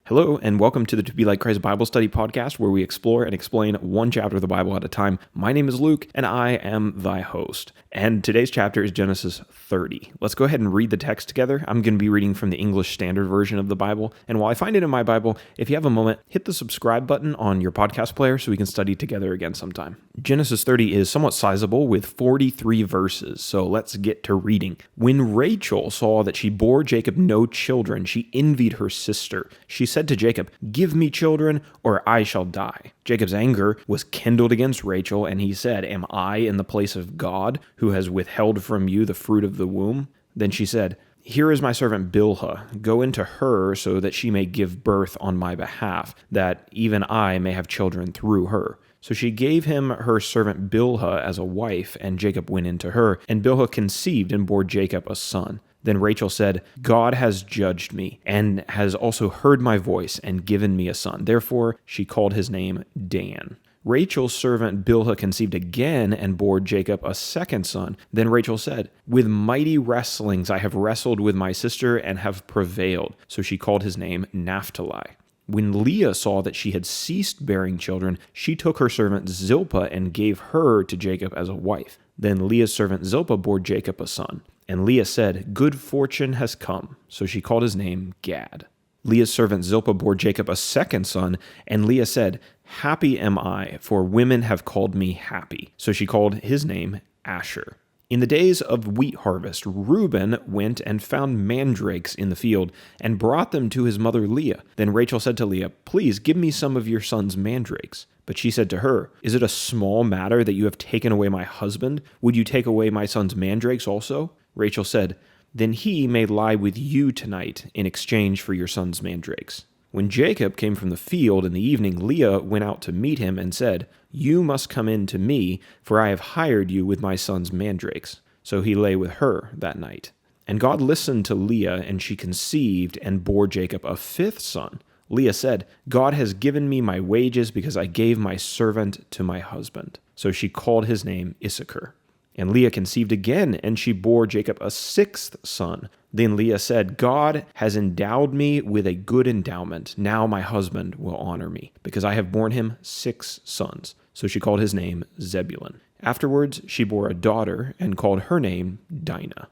Hello, and welcome to the To Be Like Christ Bible Study podcast, where we explore and explain one chapter of the Bible at a time. My name is Luke, and I am thy host. And today's chapter is Genesis 30. Let's go ahead and read the text together. I'm going to be reading from the English Standard Version of the Bible. And while I find it in my Bible, if you have a moment, hit the subscribe button on your podcast player so we can study together again sometime. Genesis 30 is somewhat sizable with 43 verses, so let's get to reading. When Rachel saw that she bore Jacob no children, she envied her sister. She said to Jacob, "Give me children, or I shall die." Jacob's anger was kindled against Rachel, and he said, "Am I in the place of God, who has withheld from you the fruit of the womb?" Then she said, "Here is my servant Bilhah. Go into her so that she may give birth on my behalf, that even I may have children through her." So she gave him her servant Bilhah as a wife, and Jacob went into her, and Bilhah conceived and bore Jacob a son. Then Rachel said, "God has judged me, and has also heard my voice, and given me a son." Therefore she called his name Dan. Rachel's servant Bilhah conceived again and bore Jacob a second son. Then Rachel said, "With mighty wrestlings I have wrestled with my sister and have prevailed." So she called his name Naphtali. When Leah saw that she had ceased bearing children, she took her servant Zilpah and gave her to Jacob as a wife. Then Leah's servant Zilpah bore Jacob a son. And Leah said, "Good fortune has come." So she called his name Gad. Leah's servant Zilpah bore Jacob a second son, and Leah said, "Happy am I, for women have called me happy." So she called his name Asher. In the days of wheat harvest, Reuben went and found mandrakes in the field and brought them to his mother Leah. Then Rachel said to Leah, "Please give me some of your son's mandrakes." But she said to her, "Is it a small matter that you have taken away my husband? Would you take away my son's mandrakes also?" Rachel said, "Then he may lie with you tonight in exchange for your son's mandrakes." When Jacob came from the field in the evening, Leah went out to meet him and said, "You must come in to me, for I have hired you with my son's mandrakes." So he lay with her that night. And God listened to Leah, and she conceived and bore Jacob a fifth son. Leah said, "God has given me my wages because I gave my servant to my husband." So she called his name Issachar. And Leah conceived again, and she bore Jacob a sixth son. Then Leah said, "God has endowed me with a good endowment. Now my husband will honor me, because I have borne him 6 sons." So she called his name Zebulun. Afterwards she bore a daughter, and called her name Dinah.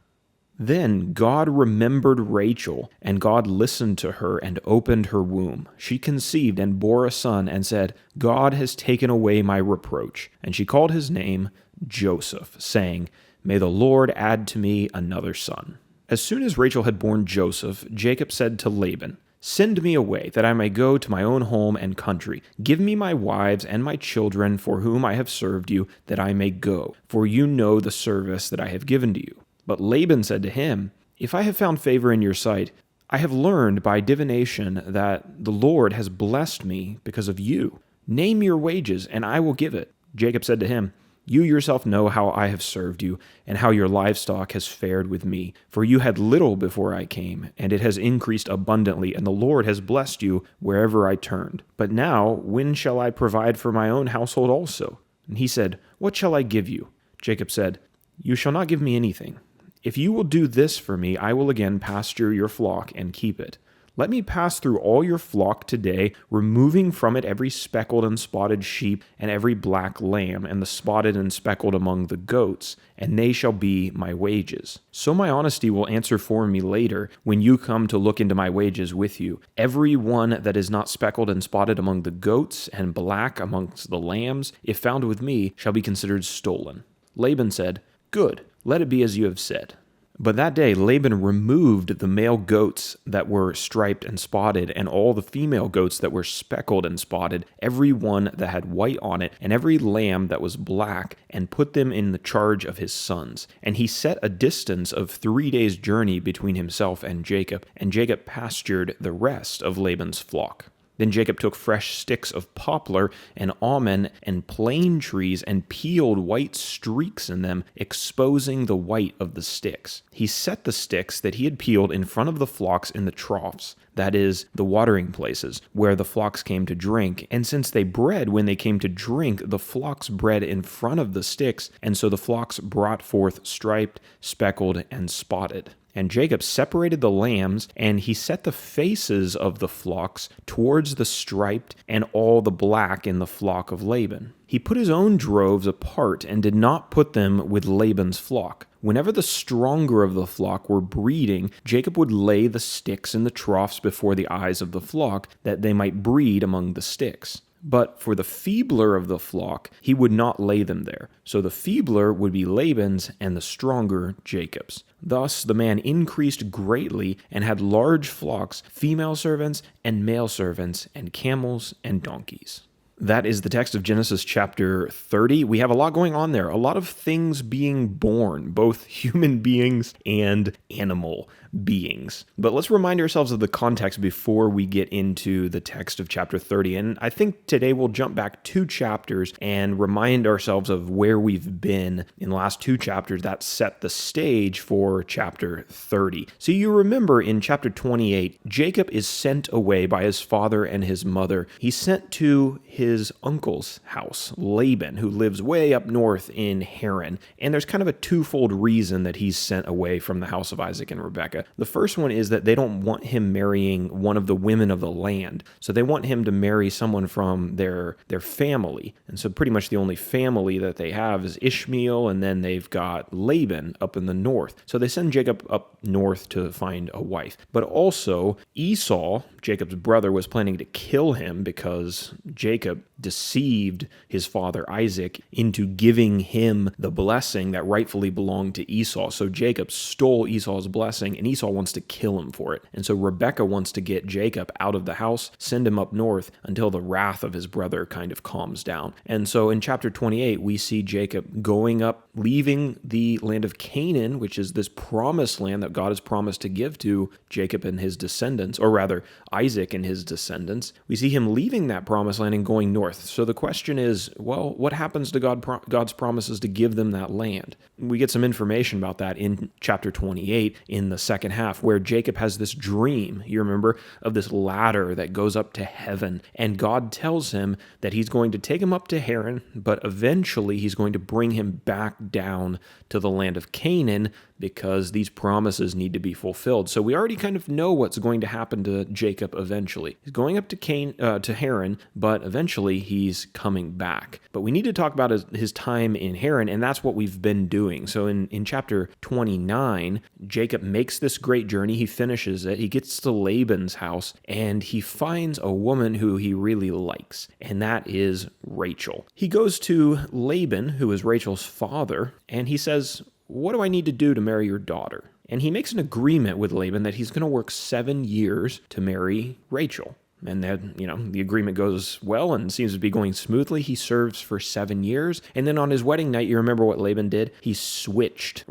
Then God remembered Rachel, and God listened to her and opened her womb. She conceived and bore a son, and said, "God has taken away my reproach." And she called his name Joseph, saying, "May the Lord add to me another son." As soon as Rachel had borne Joseph, Jacob said to Laban, "Send me away, that I may go to my own home and country. Give me my wives and my children for whom I have served you, that I may go, for you know the service that I have given to you." But Laban said to him, "If I have found favor in your sight, I have learned by divination that the Lord has blessed me because of you. Name your wages, and I will give it." Jacob said to him, "You yourself know how I have served you, and how your livestock has fared with me. For you had little before I came, and it has increased abundantly, and the Lord has blessed you wherever I turned. But now, when shall I provide for my own household also?" And he said, "What shall I give you?" Jacob said, "You shall not give me anything. If you will do this for me, I will again pasture your flock and keep it. Let me pass through all your flock today, removing from it every speckled and spotted sheep and every black lamb, and the spotted and speckled among the goats, and they shall be my wages. So my honesty will answer for me later, when you come to look into my wages with you. Every one that is not speckled and spotted among the goats, and black amongst the lambs, if found with me, shall be considered stolen." Laban said, "Good, let it be as you have said." But that day Laban removed the male goats that were striped and spotted, and all the female goats that were speckled and spotted, every one that had white on it, and every lamb that was black, and put them in the charge of his sons. And he set a distance of 3 days' journey between himself and Jacob pastured the rest of Laban's flock. Then Jacob took fresh sticks of poplar and almond and plane trees and peeled white streaks in them, exposing the white of the sticks. He set the sticks that he had peeled in front of the flocks in the troughs, that is, the watering places, where the flocks came to drink. And since they bred when they came to drink, the flocks bred in front of the sticks, and so the flocks brought forth striped, speckled, and spotted. And Jacob separated the lambs, and he set the faces of the flocks towards the striped and all the black in the flock of Laban. He put his own droves apart and did not put them with Laban's flock. Whenever the stronger of the flock were breeding, Jacob would lay the sticks in the troughs before the eyes of the flock, that they might breed among the sticks. But for the feebler of the flock, he would not lay them there. So the feebler would be Laban's, and the stronger Jacob's. Thus the man increased greatly and had large flocks, female servants and male servants, and camels and donkeys. That is the text of Genesis chapter 30. We have a lot going on there, a lot of things being born, both human beings and animal beings. But let's remind ourselves of the context before we get into the text of chapter 30. And I think today we'll jump back 2 chapters and remind ourselves of where we've been in the last 2 chapters that set the stage for chapter 30. So you remember in chapter 28, Jacob is sent away by his father and his mother. He's sent to his uncle's house, Laban, who lives way up north in Haran. And there's kind of a twofold reason that he's sent away from the house of Isaac and Rebekah. The first one is that they don't want him marrying one of the women of the land. So they want him to marry someone from their family. And so pretty much the only family that they have is Ishmael, and then they've got Laban up in the north. So they send Jacob up north to find a wife. But also Esau, Jacob's brother, was planning to kill him because Jacob deceived his father Isaac into giving him the blessing that rightfully belonged to Esau. So Jacob stole Esau's blessing, and Esau wants to kill him for it. And so Rebekah wants to get Jacob out of the house, send him up north until the wrath of his brother kind of calms down. And so in chapter 28, we see Jacob going up, leaving the land of Canaan, which is this promised land that God has promised to give to Jacob and his descendants, or rather Isaac and his descendants. We see him leaving that promised land and going north. So the question is, well, what happens to God's promises to give them that land? We get some information about that in chapter 28 in the second half, where Jacob has this dream, you remember, of this ladder that goes up to heaven. And God tells him that he's going to take him up to Haran, but eventually he's going to bring him back down to the land of Canaan because these promises need to be fulfilled. So we already kind of know what's going to happen to Jacob eventually. He's going up to Haran, but eventually he's coming back. But we need to talk about his time in Haran, and that's what we've been doing. So in chapter 29, Jacob makes this great journey. He finishes it. He gets to Laban's house, and he finds a woman who he really likes, and that is Rachel. He goes to Laban, who is Rachel's father, and he says, "What do I need to do to marry your daughter?" And he makes an agreement with Laban that he's going to work 7 years to marry Rachel. And then, the agreement goes well and seems to be going smoothly. He serves for 7 years. And then on his wedding night, you remember what Laban did? He switched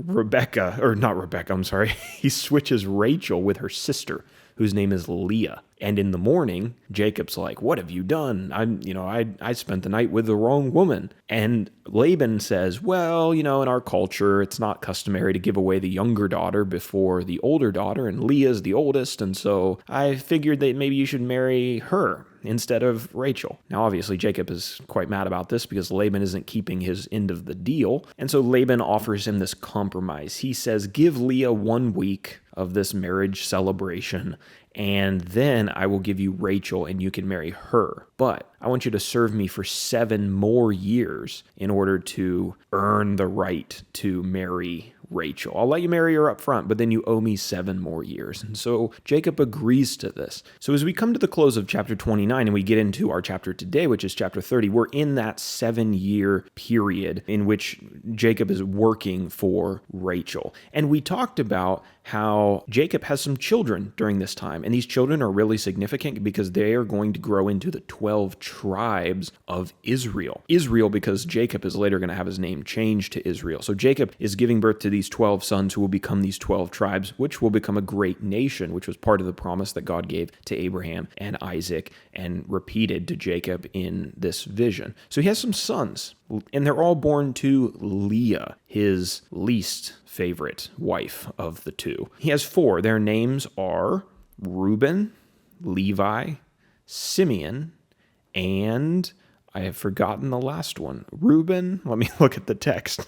he switches Rachel with her sister, whose name is Leah. And in the morning, Jacob's like, "What have you done? I spent the night with the wrong woman." And Laban says, "Well, in our culture, it's not customary to give away the younger daughter before the older daughter, and Leah's the oldest, and so I figured that maybe you should marry her instead of Rachel." Now, obviously, Jacob is quite mad about this because Laban isn't keeping his end of the deal. And so Laban offers him this compromise. He says, "Give Leah 1 week of this marriage celebration, and then I will give you Rachel and you can marry her. But I want you to serve me for 7 more years in order to earn the right to marry Rachel. I'll let you marry her up front, but then you owe me 7 more years." And so Jacob agrees to this. So as we come to the close of chapter 29 and we get into our chapter today, which is chapter 30, we're in that 7-year period in which Jacob is working for Rachel. And we talked about how Jacob has some children during this time. And these children are really significant because they are going to grow into the 12 tribes of Israel. Israel, because Jacob is later going to have his name changed to Israel. So Jacob is giving birth to these 12 sons who will become these 12 tribes, which will become a great nation, which was part of the promise that God gave to Abraham and Isaac and repeated to Jacob in this vision. So he has some sons, and they're all born to Leah, his least favorite wife of the two. He has 4. Their names are Reuben, Levi, Simeon, and I have forgotten the last one. Reuben, let me look at the text.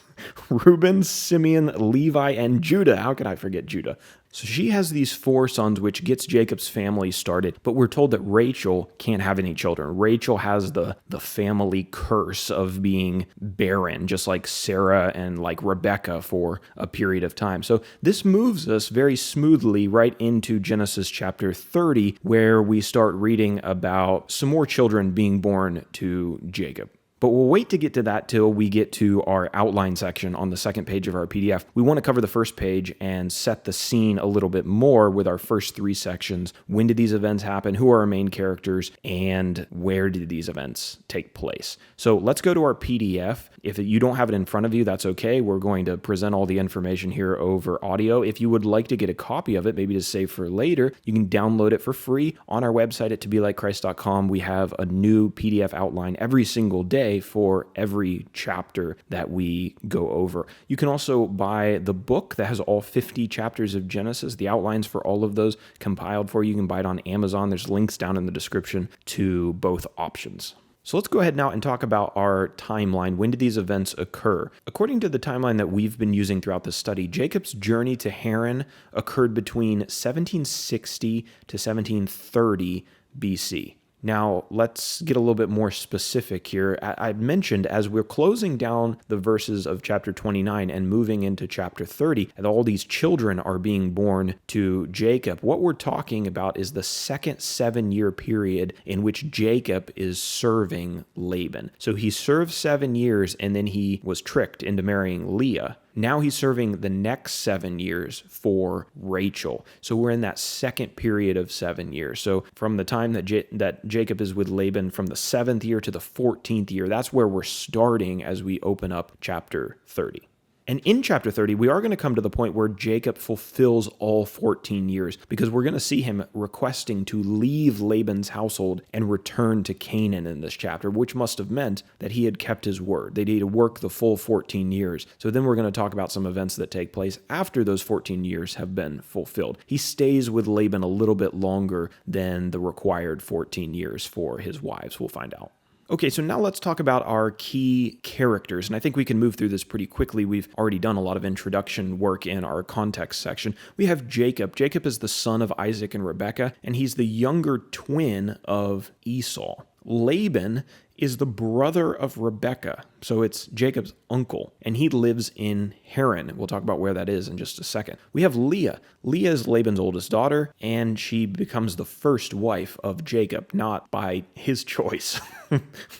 Reuben, Simeon, Levi, and Judah. How could I forget Judah? So she has these 4 sons, which gets Jacob's family started, but we're told that Rachel can't have any children. Rachel has the family curse of being barren, just like Sarah and like Rebecca for a period of time. So this moves us very smoothly right into Genesis chapter 30, where we start reading about some more children being born to Jacob. But we'll wait to get to that till we get to our outline section on the second page of our PDF. We want to cover the first page and set the scene a little bit more with our first 3 sections. When did these events happen? Who are our main characters? And where did these events take place? So let's go to our PDF. If you don't have it in front of you, that's okay. We're going to present all the information here over audio. If you would like to get a copy of it, maybe to save for later, you can download it for free on our website at tobelikechrist.com. We have a new PDF outline every single day for every chapter that we go over. You can also buy the book that has all 50 chapters of Genesis, the outlines for all of those compiled for you. You can buy it on Amazon. There's links down in the description to both options. So let's go ahead now and talk about our timeline. When did these events occur? According to the timeline that we've been using throughout the study, Jacob's journey to Haran occurred between 1760 to 1730 BC. Now, let's get a little bit more specific here. I mentioned as we're closing down the verses of chapter 29 and moving into chapter 30, and all these children are being born to Jacob. What we're talking about is the second 7-year period in which Jacob is serving Laban. So he served 7 years, and then he was tricked into marrying Leah. Now he's serving the next 7 years for Rachel. So we're in that second period of 7 years. So from the time that Jacob is with Laban, from the 7th year to the 14th year, that's where we're starting as we open up chapter 30. And in chapter 30, we are going to come to the point where Jacob fulfills all 14 years, because we're going to see him requesting to leave Laban's household and return to Canaan in this chapter, which must have meant that he had kept his word. They need to work the full 14 years. So then we're going to talk about some events that take place after those 14 years have been fulfilled. He stays with Laban a little bit longer than the required 14 years for his wives. We'll find out. Okay, so now let's talk about our key characters, and I think we can move through this pretty quickly. We've already done a lot of introduction work in our context section. We have Jacob. Jacob is the son of Isaac and Rebekah, and he's the younger twin of Esau. Laban is the brother of Rebekah, so it's Jacob's uncle, and he lives in Haran. We'll talk about where that is in just a second. We have Leah. Leah is Laban's oldest daughter, and she becomes the first wife of Jacob, not by his choice,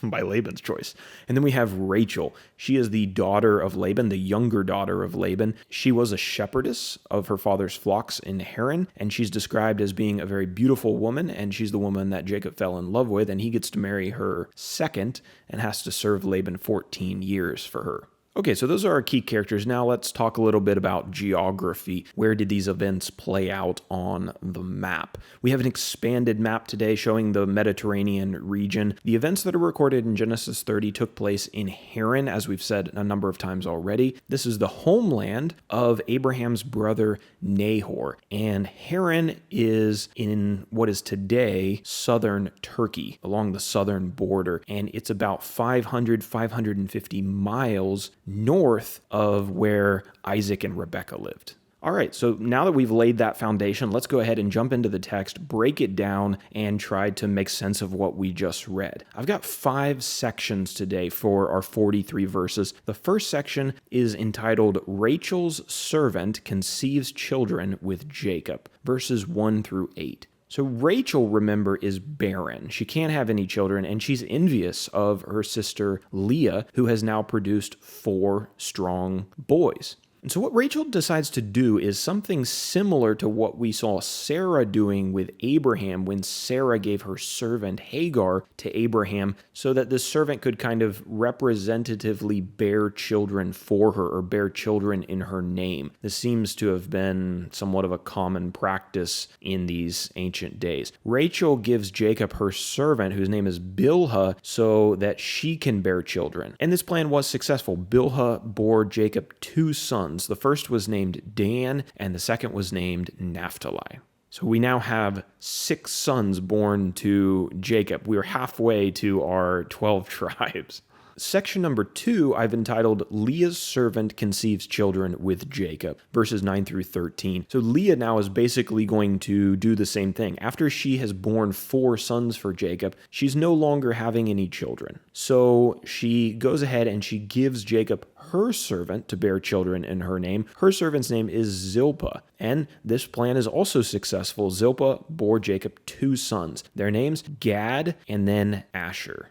by Laban's choice. And then we have Rachel. She is the daughter of Laban, the younger daughter of Laban. She was a shepherdess of her father's flocks in Haran, and she's described as being a very beautiful woman, and she's the woman that Jacob fell in love with, and he gets to marry her second and has to serve Laban 14 years for her. Okay, so those are our key characters. Now let's talk a little bit about geography. Where did these events play out on the map? We have an expanded map today showing the Mediterranean region. The events that are recorded in Genesis 30 took place in Haran, as we've said a number of times already. This is the homeland of Abraham's brother Nahor, and Haran is in what is today southern Turkey, along the southern border, and it's about 550 miles north of where Isaac and Rebekah lived. All right, so now that we've laid that foundation, let's go ahead and jump into the text, break it down, and try to make sense of what we just read. I've got 5 sections today for our 43 verses. The first section is entitled, Rachel's Servant Conceives Children with Jacob, verses 1 through 8. So Rachel, remember, is barren. She can't have any children, and she's envious of her sister Leah, who has now produced 4 strong boys. And so what Rachel decides to do is something similar to what we saw Sarah doing with Abraham when Sarah gave her servant Hagar to Abraham so that the servant could kind of representatively bear children for her or bear children in her name. This seems to have been somewhat of a common practice in these ancient days. Rachel gives Jacob her servant, whose name is Bilhah, so that she can bear children. And this plan was successful. Bilhah bore Jacob 2 sons. The first was named Dan, and the second was named Naphtali. So we now have 6 sons born to Jacob. We are halfway to our 12 tribes. Section number 2, I've entitled Leah's Servant Conceives Children with Jacob, verses 9 through 13. So Leah now is basically going to do the same thing. After she has borne 4 sons for Jacob, she's no longer having any children. So she goes ahead and she gives Jacob her servant to bear children in her name. Her servant's name is Zilpah, and this plan is also successful. Zilpah bore Jacob 2 sons. Their names, Gad and then Asher.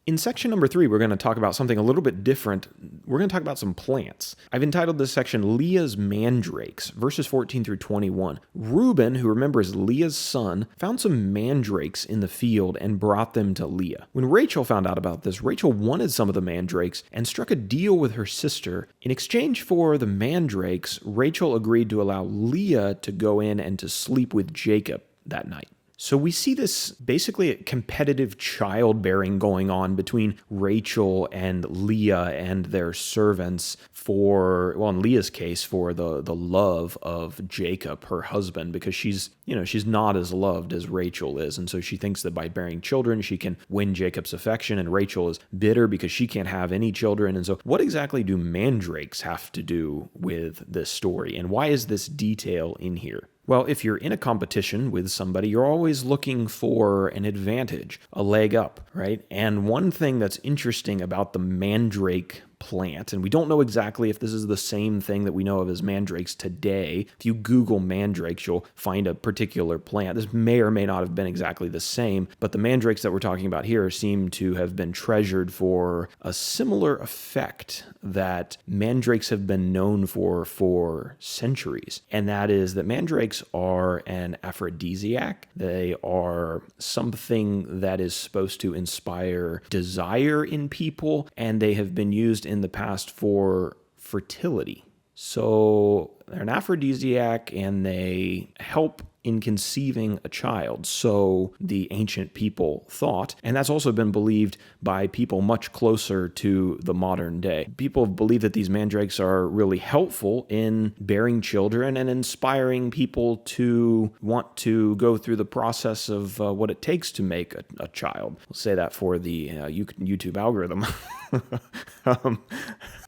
In section number 3, we're going to talk about something a little bit different. We're going to talk about some plants. I've entitled this section Leah's Mandrakes, verses 14 through 21. Reuben, who remember is Leah's son, found some mandrakes in the field and brought them to Leah. When Rachel found out about this, Rachel wanted some of the mandrakes and struck a deal with her sister. In exchange for the mandrakes, Rachel agreed to allow Leah to go in and to sleep with Jacob that night. So we see this basically a competitive childbearing going on between Rachel and Leah and their servants in Leah's case, for the love of Jacob, her husband, because she's not as loved as Rachel is. And so she thinks that by bearing children, she can win Jacob's affection, and Rachel is bitter because she can't have any children. And so what exactly do mandrakes have to do with this story? And why is this detail in here? Well, if you're in a competition with somebody, you're always looking for an advantage, a leg up, right? And one thing that's interesting about the mandrake plant, and we don't know exactly if this is the same thing that we know of as mandrakes today. If you Google mandrakes, you'll find a particular plant. This may or may not have been exactly the same, but the mandrakes that we're talking about here seem to have been treasured for a similar effect that mandrakes have been known for centuries. And that is that mandrakes are an aphrodisiac. They are something that is supposed to inspire desire in people, and they have been used in the past for fertility. So they're an aphrodisiac and they help in conceiving a child, so the ancient people thought, and that's also been believed by people much closer to the modern day. People believe that these mandrakes are really helpful in bearing children and inspiring people to want to go through the process of what it takes to make a child. We'll say that for the YouTube algorithm.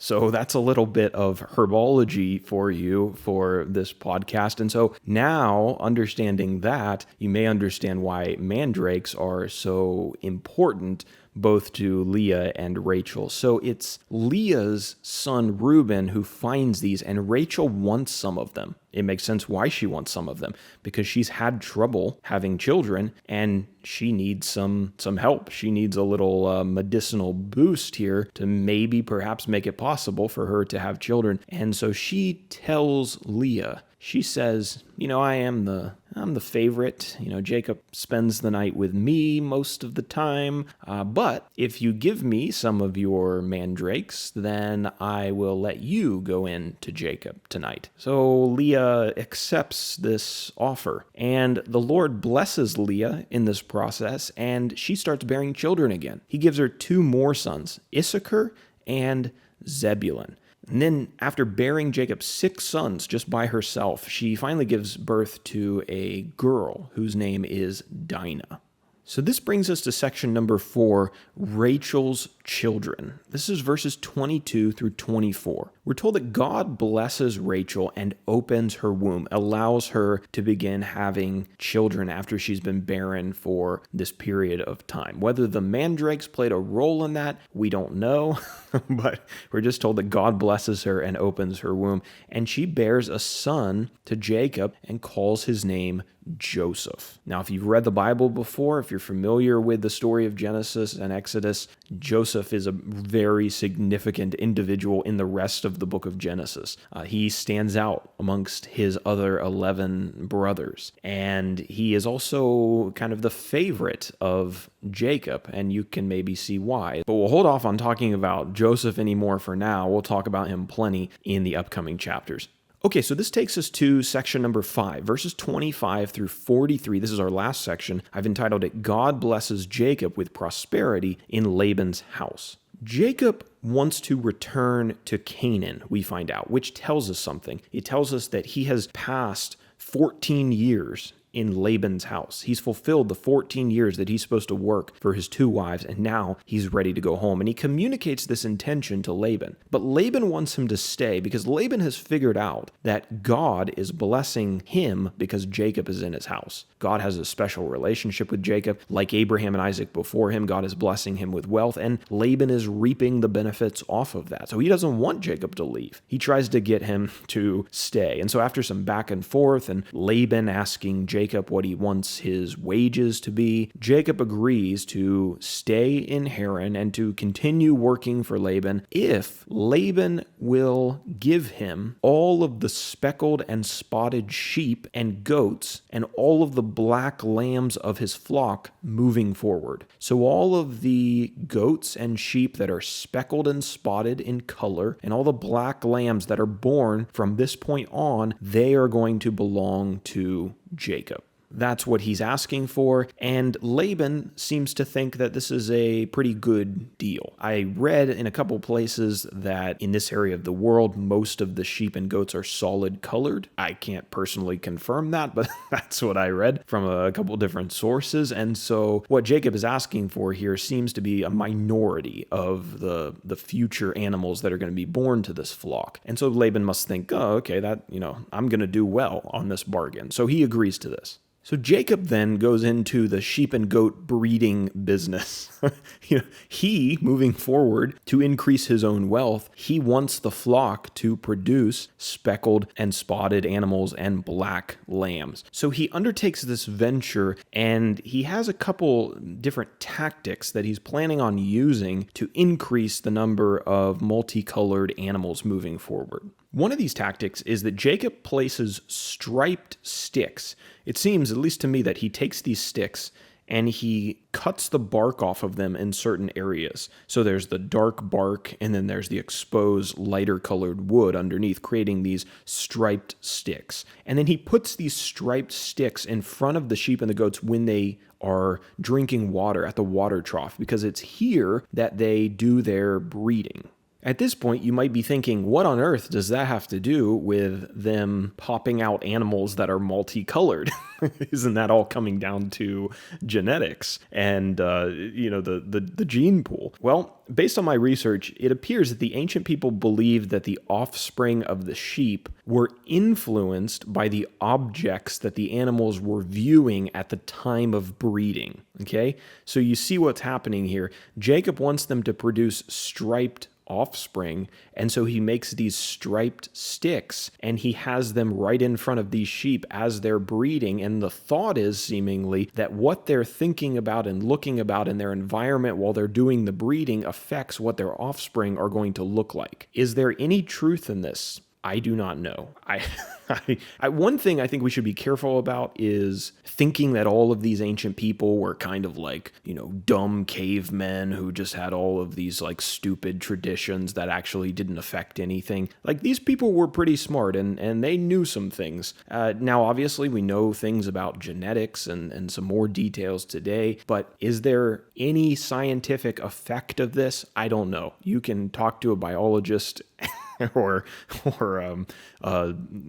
So that's a little bit of herbology for you for this podcast. And so now, understanding that, you may understand why mandrakes are so important both to Leah and Rachel. So it's Leah's son Reuben who finds these, and Rachel wants some of them. It makes sense why she wants some of them, because she's had trouble having children and she needs some help. She needs a little medicinal boost here to perhaps make it possible for her to have children. And so she tells Leah, she says, I'm the favorite. Jacob spends the night with me most of the time. But if you give me some of your mandrakes, then I will let you go in to Jacob tonight. So Leah accepts this offer, and the Lord blesses Leah in this process, and she starts bearing children again. He gives her 2 more sons, Issachar and Zebulun. And then after bearing Jacob 6 sons just by herself, she finally gives birth to a girl whose name is Dinah. So this brings us to section number 4, Rachel's children. This is verses 22 through 24. We're told that God blesses Rachel and opens her womb, allows her to begin having children after she's been barren for this period of time. Whether the mandrakes played a role in that, we don't know, but we're just told that God blesses her and opens her womb, and she bears a son to Jacob and calls his name Joseph. Now, if you've read the Bible before, if you're familiar with the story of Genesis and Exodus, Joseph is a very significant individual in the rest of the book of Genesis. He stands out amongst his other 11 brothers, and he is also kind of the favorite of Jacob, and you can maybe see why. But we'll hold off on talking about Joseph anymore for now. We'll talk about him plenty in the upcoming chapters. Okay, so this takes us to section number 5, verses 25 through 43. This is our last section. I've entitled it, God Blesses Jacob with Prosperity in Laban's House. Jacob wants to return to Canaan, we find out, which tells us something. It tells us that he has passed 14 years in Laban's house. He's fulfilled the 14 years that he's supposed to work for his 2 wives, and now he's ready to go home. And he communicates this intention to Laban. But Laban wants him to stay because Laban has figured out that God is blessing him because Jacob is in his house. God has a special relationship with Jacob. Like Abraham and Isaac before him, God is blessing him with wealth, and Laban is reaping the benefits off of that. So he doesn't want Jacob to leave. He tries to get him to stay. And so after some back and forth and Laban asking Jacob what he wants his wages to be, Jacob agrees to stay in Haran and to continue working for Laban if Laban will give him all of the speckled and spotted sheep and goats and all of the black lambs of his flock moving forward. So all of the goats and sheep that are speckled and spotted in color and all the black lambs that are born from this point on, they are going to belong to Jacob. That's what he's asking for, and Laban seems to think that this is a pretty good deal. I read in a couple places that in this area of the world, most of the sheep and goats are solid colored. I can't personally confirm that, but that's what I read from a couple different sources. And so what Jacob is asking for here seems to be a minority of the future animals that are going to be born to this flock. And so Laban must think, oh, okay, that, I'm going to do well on this bargain. So he agrees to this. So Jacob then goes into the sheep and goat breeding business. He, moving forward to increase his own wealth, he wants the flock to produce speckled and spotted animals and black lambs. So he undertakes this venture, and he has a couple different tactics that he's planning on using to increase the number of multicolored animals moving forward. One of these tactics is that Jacob places striped sticks. It seems, at least to me, that he takes these sticks and he cuts the bark off of them in certain areas. So there's the dark bark, and then there's the exposed lighter colored wood underneath, creating these striped sticks. And then he puts these striped sticks in front of the sheep and the goats when they are drinking water at the water trough, because it's here that they do their breeding. At this point, you might be thinking, what on earth does that have to do with them popping out animals that are multicolored? Isn't that all coming down to genetics and, the gene pool? Well, based on my research, it appears that the ancient people believed that the offspring of the sheep were influenced by the objects that the animals were viewing at the time of breeding. Okay? So you see what's happening here. Jacob wants them to produce striped offspring, and so he makes these striped sticks and he has them right in front of these sheep as they're breeding, and the thought is seemingly that what they're thinking about and looking about in their environment while they're doing the breeding affects what their offspring are going to look like. Is there any truth in this? I do not know. One thing I think we should be careful about is thinking that all of these ancient people were kind of like, dumb cavemen who just had all of these like stupid traditions that actually didn't affect anything. Like, these people were pretty smart and they knew some things. Now, obviously, we know things about genetics and some more details today, but is there any scientific effect of this? I don't know. You can talk to a biologist or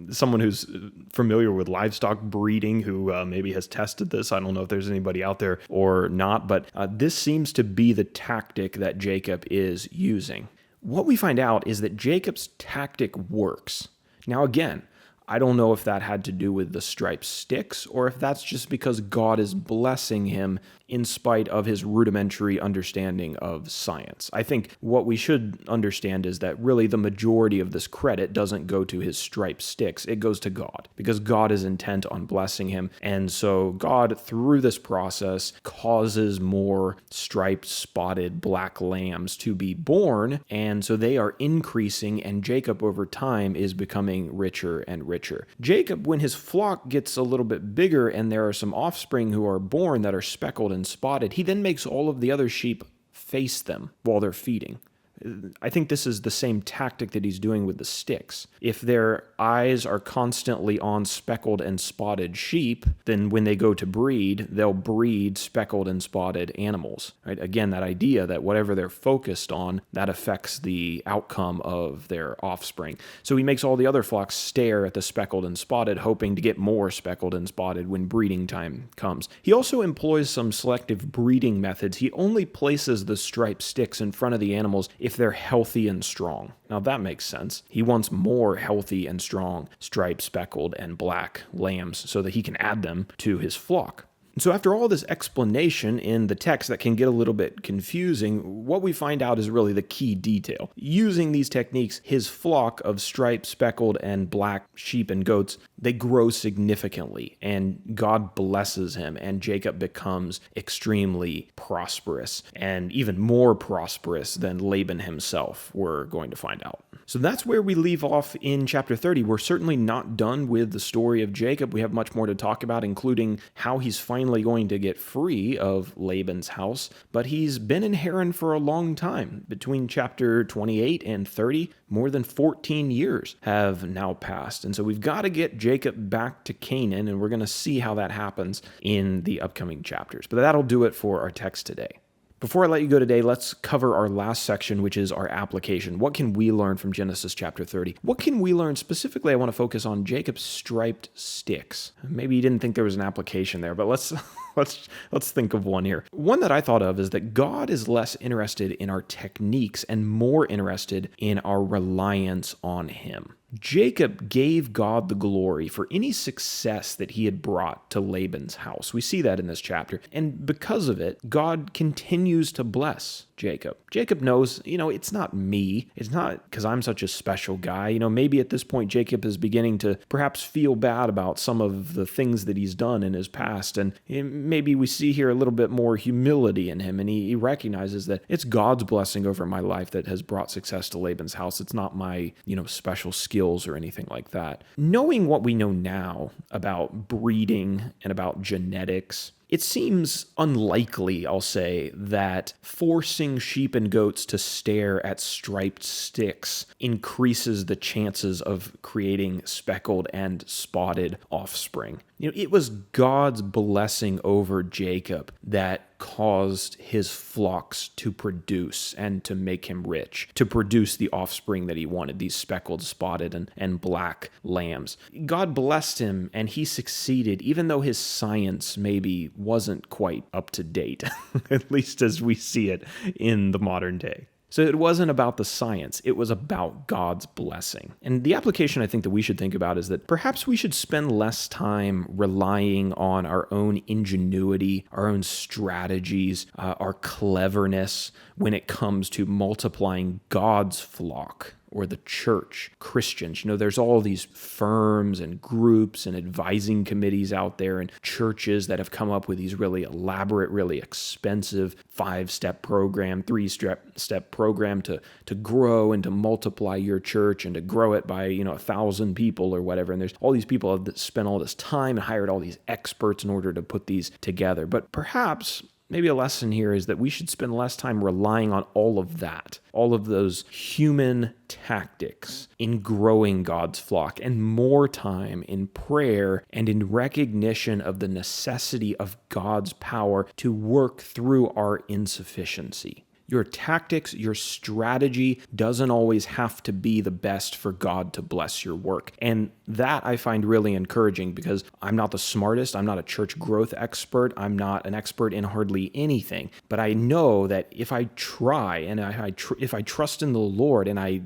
someone who's familiar with livestock breeding who maybe has tested this. I don't know if there's anybody out there or not, but this seems to be the tactic that Jacob is using. What we find out is that Jacob's tactic works. Now, again, I don't know if that had to do with the striped sticks or if that's just because God is blessing him in spite of his rudimentary understanding of science. I think what we should understand is that really the majority of this credit doesn't go to his striped sticks. It goes to God, because God is intent on blessing him. And so God, through this process, causes more striped, spotted, black lambs to be born. And so they are increasing, and Jacob over time is becoming richer and richer. Jacob, when his flock gets a little bit bigger and there are some offspring who are born that are speckled and spotted, he then makes all of the other sheep face them while they're feeding. I think this is the same tactic that he's doing with the sticks. If their eyes are constantly on speckled and spotted sheep, then when they go to breed, they'll breed speckled and spotted animals. Right? Again, that idea that whatever they're focused on, that affects the outcome of their offspring. So he makes all the other flocks stare at the speckled and spotted, hoping to get more speckled and spotted when breeding time comes. He also employs some selective breeding methods. He only places the striped sticks in front of the animals if they're healthy and strong. Now that makes sense. He wants more healthy and strong striped, speckled, and black lambs so that he can add them to his flock. So after all this explanation in the text that can get a little bit confusing, what we find out is really the key detail. Using these techniques, his flock of striped, speckled, and black sheep and goats, they grow significantly, and God blesses him, and Jacob becomes extremely prosperous, and even more prosperous than Laban himself, we're going to find out. So that's where we leave off in chapter 30. We're certainly not done with the story of Jacob. We have much more to talk about, including how he's finally going to get free of Laban's house. But he's been in Haran for a long time. Between chapter 28 and 30, more than 14 years have now passed. And so we've got to get Jacob back to Canaan, and we're going to see how that happens in the upcoming chapters. But that'll do it for our text today. Before I let you go today, let's cover our last section, which is our application. What can we learn from Genesis chapter 30? What can we learn specifically? I want to focus on Jacob's striped sticks. Maybe you didn't think there was an application there, but let's think of one here. One that I thought of is that God is less interested in our techniques and more interested in our reliance on him. Jacob gave God the glory for any success that he had brought to Laban's house. We see that in this chapter. And because of it, God continues to bless Jacob. Jacob knows, it's not me. It's not because I'm such a special guy. Maybe at this point, Jacob is beginning to perhaps feel bad about some of the things that he's done in his past. And maybe we see here a little bit more humility in him. And he recognizes that it's God's blessing over my life that has brought success to Laban's house. It's not my, special skills or anything like that. Knowing what we know now about breeding and about genetics, it seems unlikely, I'll say, that forcing sheep and goats to stare at striped sticks increases the chances of creating speckled and spotted offspring. It was God's blessing over Jacob that caused his flocks to produce and to make him rich, to produce the offspring that he wanted, these speckled, spotted, and black lambs. God blessed him, and he succeeded, even though his science maybe wasn't quite up to date, at least as we see it in the modern day. So it wasn't about the science, it was about God's blessing. And the application I think that we should think about is that perhaps we should spend less time relying on our own ingenuity, our own strategies, our cleverness when it comes to multiplying God's flock or the church, Christians. There's all these firms and groups and advising committees out there and churches that have come up with these really elaborate, really expensive 5-step program, 3-step program to grow and to multiply your church and to grow it by, 1,000 people or whatever. And there's all these people that spent all this time and hired all these experts in order to put these together. But perhaps maybe a lesson here is that we should spend less time relying on all of that, all of those human tactics in growing God's flock, and more time in prayer and in recognition of the necessity of God's power to work through our insufficiency. Your tactics, your strategy doesn't always have to be the best for God to bless your work. And that I find really encouraging because I'm not the smartest. I'm not a church growth expert. I'm not an expert in hardly anything. But I know that if I try and if I trust in the Lord and I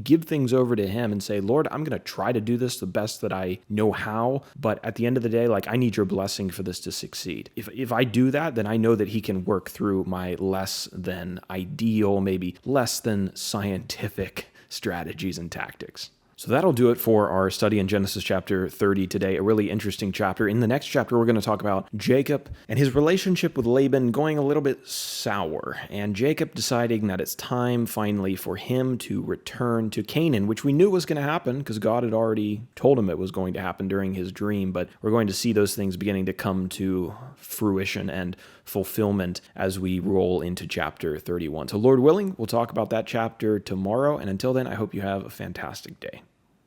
give things over to him and say, Lord, I'm going to try to do this the best that I know how. But at the end of the day, I need your blessing for this to succeed. If I do that, then I know that he can work through my less than ideal, maybe less than scientific strategies and tactics. So that'll do it for our study in Genesis chapter 30 today, a really interesting chapter. In the next chapter, we're going to talk about Jacob and his relationship with Laban going a little bit sour, and Jacob deciding that it's time finally for him to return to Canaan, which we knew was going to happen because God had already told him it was going to happen during his dream, but we're going to see those things beginning to come to fruition and fulfillment as we roll into chapter 31. So Lord willing, we'll talk about that chapter tomorrow, and until then, I hope you have a fantastic day.